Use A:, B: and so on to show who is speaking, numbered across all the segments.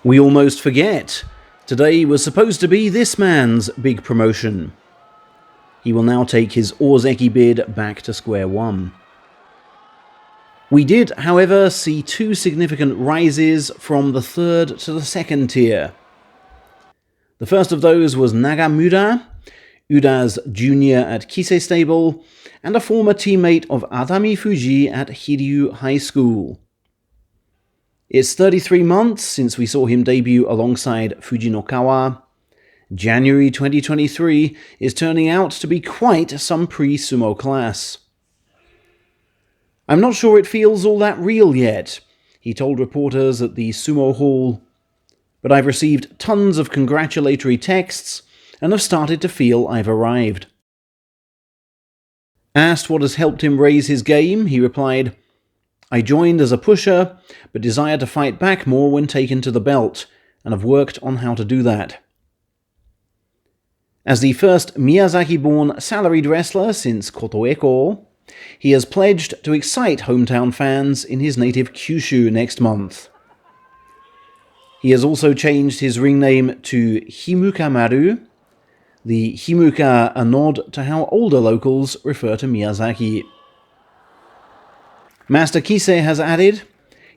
A: We almost forget. Today was supposed to be this man's big promotion. He will now take his Ozeki bid back to square one. We did, however, see two significant rises from the third to the second tier. The first of those was Nagamura, Uda's junior at Kisei Stable, and a former teammate of Takarafuji at Hiryu High School. It's 33 months since we saw him debut alongside Fujinokawa. January 2023 is turning out to be quite some pre-sumo class. "I'm not sure it feels all that real yet," he told reporters at the Sumo Hall, "but I've received tons of congratulatory texts and have started to feel I've arrived." Asked what has helped him raise his game, he replied, "I joined as a pusher, but desire to fight back more when taken to the belt, and have worked on how to do that." As the first Miyazaki-born salaried wrestler since Kotoeko, he has pledged to excite hometown fans in his native Kyushu next month. He has also changed his ring name to Himuka Maru, the Himuka a nod to how older locals refer to Miyazaki. Master Kisei has added,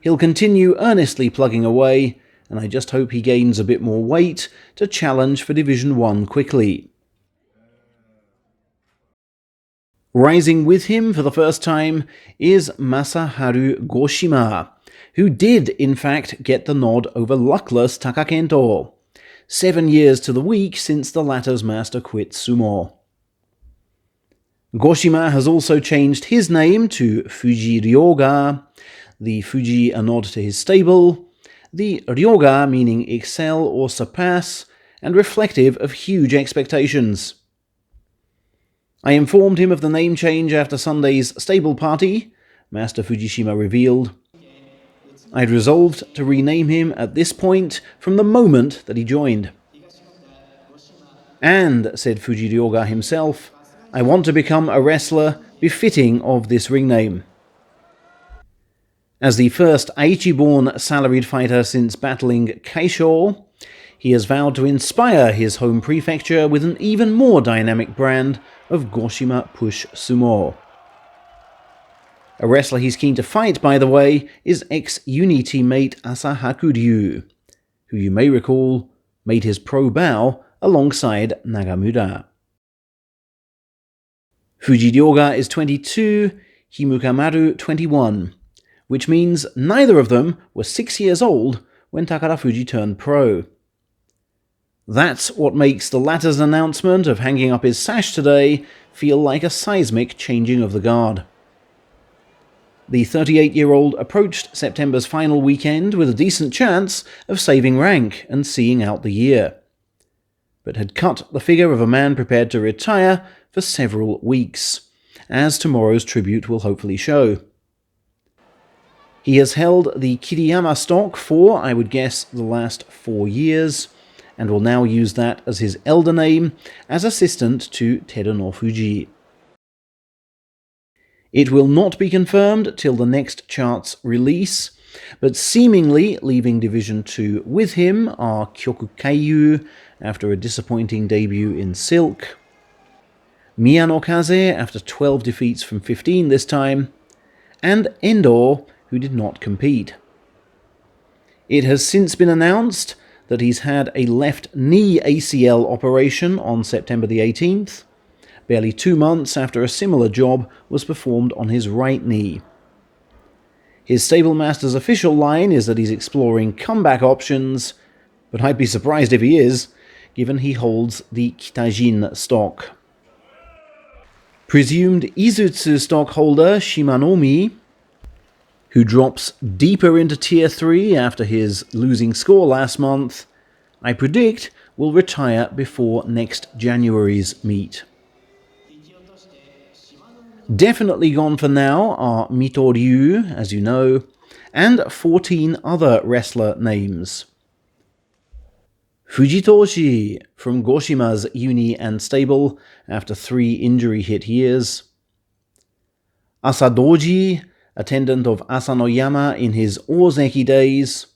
A: "He'll continue earnestly plugging away, and I just hope he gains a bit more weight to challenge for Division 1 quickly." Rising with him for the first time is Masaharu Goshima, who did in fact get the nod over luckless Takakento, 7 years to the week since the latter's master quit sumo. Goshima has also changed his name to Fuji Ryoga, the Fuji a nod to his stable, the Ryoga meaning excel or surpass, and reflective of huge expectations. "I informed him of the name change after Sunday's stable party," Master Fujishima revealed. "I'd resolved to rename him at this point from the moment that he joined. And," said Fuji Ryoga himself, "I want to become a wrestler befitting of this ring name." As the first Aichi-born salaried fighter since battling Kaisho, he has vowed to inspire his home prefecture with an even more dynamic brand of Goshima Push Sumo. A wrestler he's keen to fight, by the way, is ex-uni teammate Asahaku Ryu, who you may recall made his pro bow alongside Nagamura. Fuji Ryoga is 22, Himuka Maru 21, which means neither of them were 6 years old when Takarafuji turned pro. That's what makes the latter's announcement of hanging up his sash today feel like a seismic changing of the guard. The 38-year-old approached September's final weekend with a decent chance of saving rank and seeing out the year, but had cut the figure of a man prepared to retire for several weeks, as tomorrow's tribute will hopefully show. He has held the Kiriyama stock for, I would guess, the last 4 years, and will now use that as his elder name as assistant to Terunofuji. It will not be confirmed till the next chart's release, but seemingly leaving Division 2 with him are Kyokukaiyu after a disappointing debut in Silk, Miyanokaze after 12 defeats from 15 this time, and Endo, who did not compete. It has since been announced that he's had a left knee ACL operation on September the 18th, barely 2 months after a similar job was performed on his right knee. His stablemaster's official line is that he's exploring comeback options, but I'd be surprised if he is, given he holds the Kitajin stock. Presumed Izutsu stockholder Shimanomi, who drops deeper into Tier 3 after his losing score last month, I predict will retire before next January's meet. Definitely gone for now are Mito Ryu, as you know, and 14 other wrestler names. Fujitoshi, from Goshima's uni and stable after 3 injury-hit years. Asadoji, attendant of Asanoyama in his Ozeki days.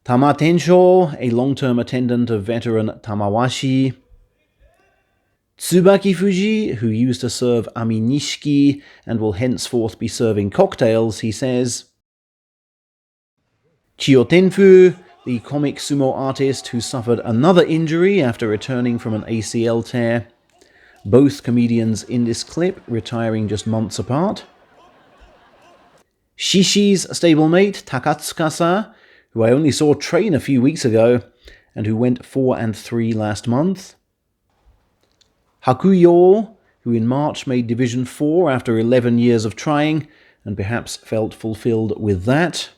A: Tama Tensho, a long-term attendant of veteran Tamawashi. Tsubaki Fuji, who used to serve Aminishiki and will henceforth be serving cocktails, he says. Chiyotenfu, the comic sumo artist who suffered another injury after returning from an ACL tear. Both comedians in this clip retiring just months apart. Shishi's stablemate, Takatsukasa, who I only saw train a few weeks ago, and who went 4-3 last month. Hakuyo, who in March made Division 4 after 11 years of trying, and perhaps felt fulfilled with that.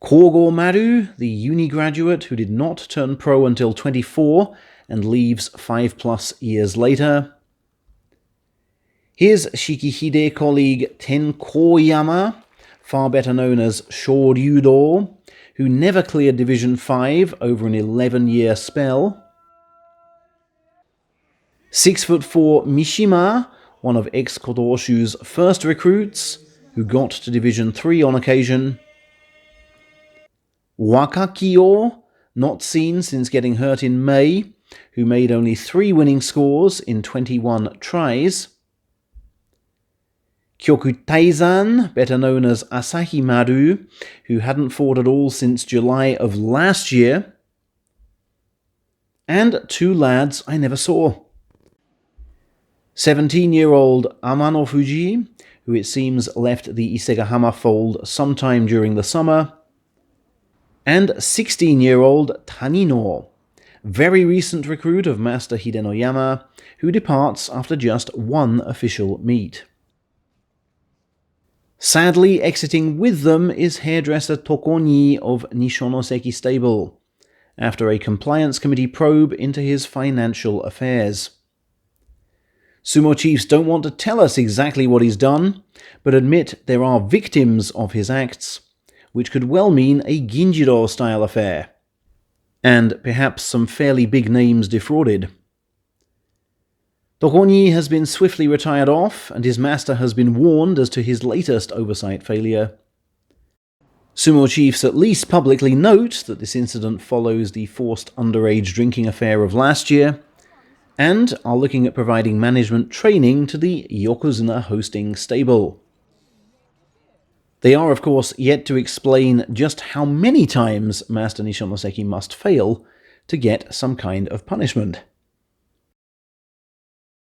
A: Kogo Maru, the uni graduate who did not turn pro until 24 and leaves 5+ years later. His Shikihide colleague Ten Koyama, far better known as Shoryudo, who never cleared Division 5 over an 11-year spell. 6'4" Mishima, one of ex-Kodoshu's first recruits, who got to Division 3 on occasion. Wakakiyo, not seen since getting hurt in May, who made only 3 winning scores in 21 tries. Kyoku Taizan, better known as Asahi Maru, who hadn't fought at all since July of last year. And 2 lads I never saw. 17-year-old Amano Fuji, who it seems left the Isegahama fold sometime during the summer. And 16-year-old Tanino, very recent recruit of Master Hidenoyama, who departs after just 1 official meet. Sadly, exiting with them is hairdresser Tokoni of Nishonoseki Stable, after a compliance committee probe into his financial affairs. Sumo chiefs don't want to tell us exactly what he's done, but admit there are victims of his acts, which could well mean a Ginjiro-style affair, and perhaps some fairly big names defrauded. Tokoni has been swiftly retired off, and his master has been warned as to his latest oversight failure. Sumo chiefs at least publicly note that this incident follows the forced underage drinking affair of last year, and are looking at providing management training to the Yokozuna hosting stable. They are, of course, yet to explain just how many times Master Nishonoseki must fail to get some kind of punishment.